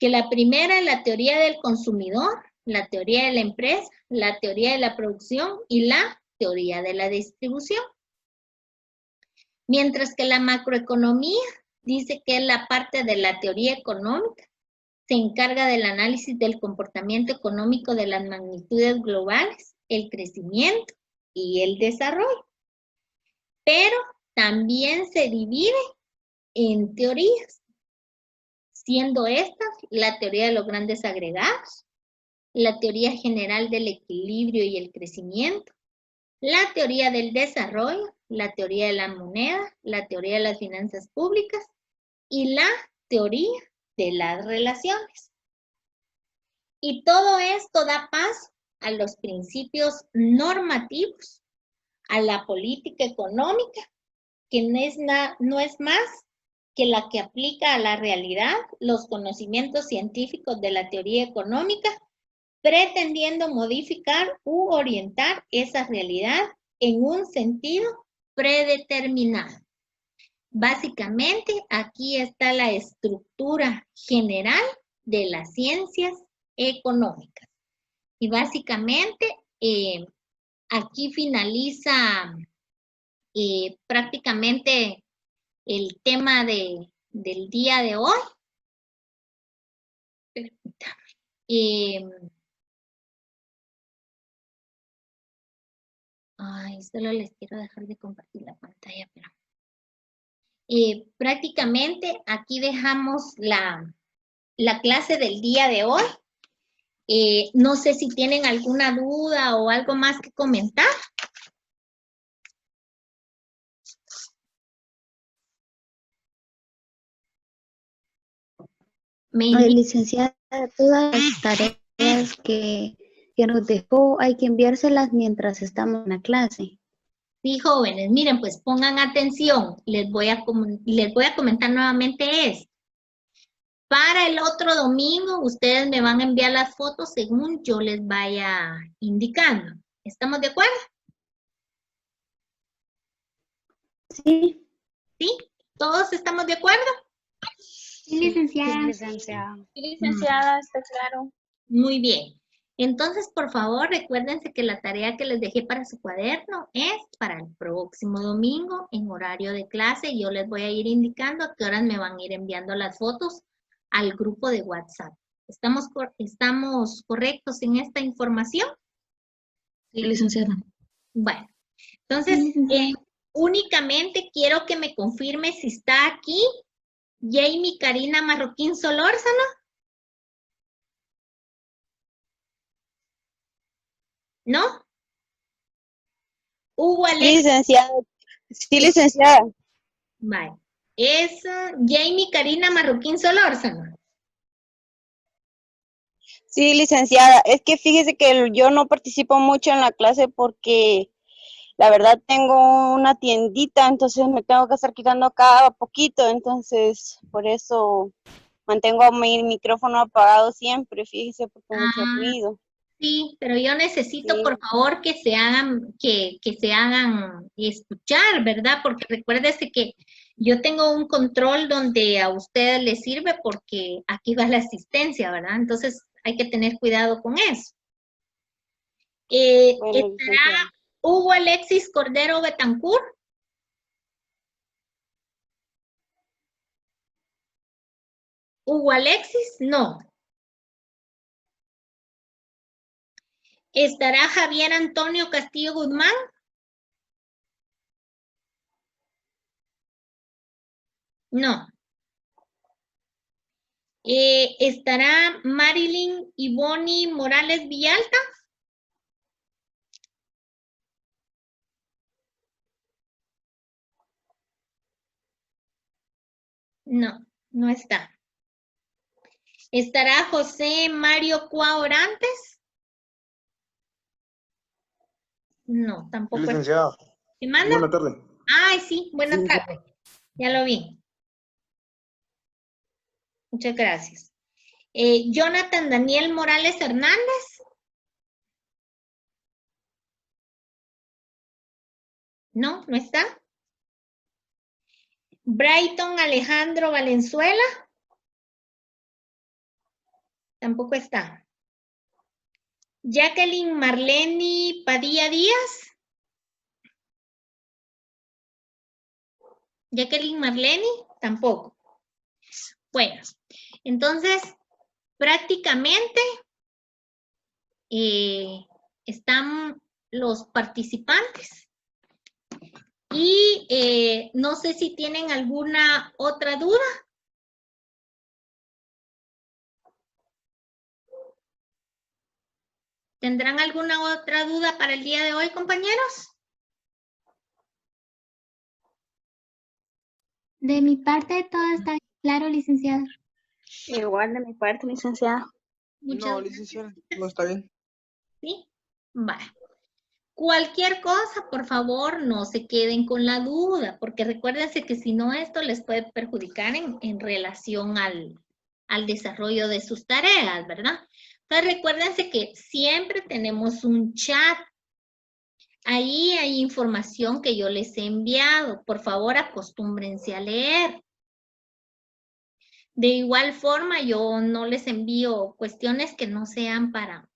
que la primera es la teoría del consumidor, la teoría de la empresa, la teoría de la producción y la teoría de la distribución. Mientras que la macroeconomía dice que es la parte de la teoría económica, se encarga del análisis del comportamiento económico de las magnitudes globales, el crecimiento y el desarrollo. Pero también se divide en teorías, siendo estas la teoría de los grandes agregados, la teoría general del equilibrio y el crecimiento, la teoría del desarrollo, la teoría de la moneda, la teoría de las finanzas públicas y la teoría de las relaciones. Y todo esto da paso a los principios normativos, a la política económica, que no es más que la que aplica a la realidad los conocimientos científicos de la teoría económica, pretendiendo modificar u orientar esa realidad en un sentido predeterminado. Básicamente, aquí está la estructura general de las ciencias económicas. Y básicamente, aquí finaliza prácticamente el tema del día de hoy. Solo les quiero dejar de compartir la pantalla, pero prácticamente aquí dejamos la clase del día de hoy. No sé si tienen alguna duda o algo más que comentar. Licenciada, todas las tareas que nos dejó hay que enviárselas mientras estamos en la clase. Sí, jóvenes, miren, pues pongan atención. Les voy a comentar nuevamente esto. Para el otro domingo, ustedes me van a enviar las fotos según yo les vaya indicando. ¿Estamos de acuerdo? Sí. ¿Sí? ¿Todos estamos de acuerdo? Sí, licenciada. Sí, licenciada. Sí, licenciada, está claro. Muy bien. Entonces, por favor, recuérdense que la tarea que les dejé para su cuaderno es para el próximo domingo en horario de clase. Yo les voy a ir indicando a qué horas me van a ir enviando las fotos al grupo de WhatsApp. ¿Estamos correctos en esta información? Sí, licenciada. Bueno, entonces, únicamente quiero que me confirme si está aquí Jamie Karina Marroquín Solórzano. ¿No? Hugo Alex. Sí, licenciada. Sí, licenciada. Vale. Es Jamie Karina Marroquín Solórzano. Sí, licenciada. Es que fíjese que yo no participo mucho en la clase porque la verdad tengo una tiendita, entonces me tengo que estar quitando cada poquito, entonces por eso mantengo mi micrófono apagado siempre, fíjese, porque mucho ruido. Sí, pero yo necesito, por favor, que se hagan escuchar, ¿verdad? Porque recuérdese que Yo tengo un control donde a ustedes les sirve porque aquí va la asistencia, ¿verdad? Entonces hay que tener cuidado con eso. ¿Estará Hugo Alexis Cordero Betancourt? Hugo Alexis, no. ¿Estará Javier Antonio Castillo Guzmán? No. ¿Estará Marilyn Ivonne Morales Villalta? No, no está. ¿Estará José Mario Cua Orantes? No, tampoco. Licenciada. ¿Qué manda? Buenas tardes. Ay, sí, buenas tardes. Ya lo vi. Muchas gracias. Jonathan Daniel Morales Hernández. No, no está. Brighton Alejandro Valenzuela. Tampoco está. Jacqueline Marlene Padilla Díaz. Jacqueline Marlene, tampoco. Bueno, entonces prácticamente están los participantes. Y no sé si tienen alguna otra duda. ¿Tendrán alguna otra duda para el día de hoy, compañeros? De mi parte, todo está claro, licenciada. Igual de mi parte, licenciada. No, licenciada, no está bien. ¿Sí? Vale. Cualquier cosa, por favor, no se queden con la duda, porque recuérdense que si no, esto les puede perjudicar en relación al desarrollo de sus tareas, ¿verdad? Entonces, recuérdense que siempre tenemos un chat. Ahí hay información que yo les he enviado. Por favor, acostúmbrense a leer. De igual forma, yo no les envío cuestiones que no sean para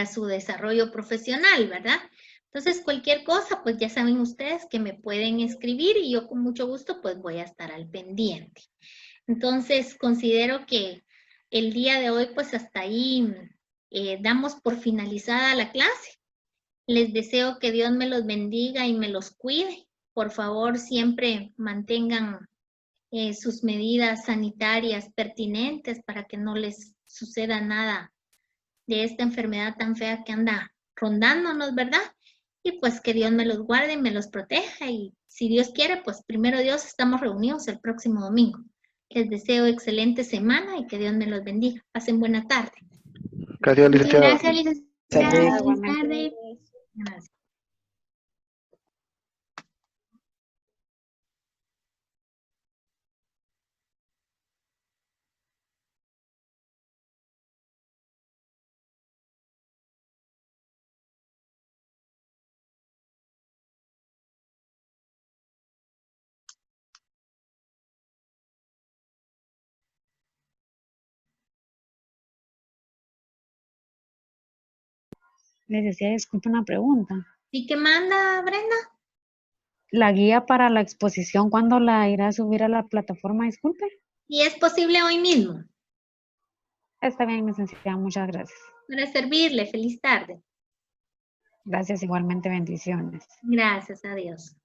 su desarrollo profesional, ¿verdad? Entonces, cualquier cosa, pues ya saben ustedes que me pueden escribir y yo con mucho gusto, pues voy a estar al pendiente. Entonces, considero que el día de hoy, pues hasta ahí damos por finalizada la clase. Les deseo que Dios me los bendiga y me los cuide. Por favor, siempre mantengan sus medidas sanitarias pertinentes para que no les suceda nada de esta enfermedad tan fea que anda rondándonos, ¿verdad? Y pues que Dios me los guarde y me los proteja y si Dios quiere, pues primero Dios estamos reunidos el próximo domingo. Les deseo excelente semana y que Dios me los bendiga. Pasen buena tarde. Gracias, licenciada. Gracias, licenciada. Buenas tardes. Gracias. Licenciada, disculpe una pregunta. ¿Y qué manda, Brenda? La guía para la exposición, ¿cuándo la irá a subir a la plataforma? Disculpe. Y es posible hoy mismo. Está bien, licenciada, muchas gracias. Para servirle, feliz tarde. Gracias, igualmente, bendiciones. Gracias, adiós.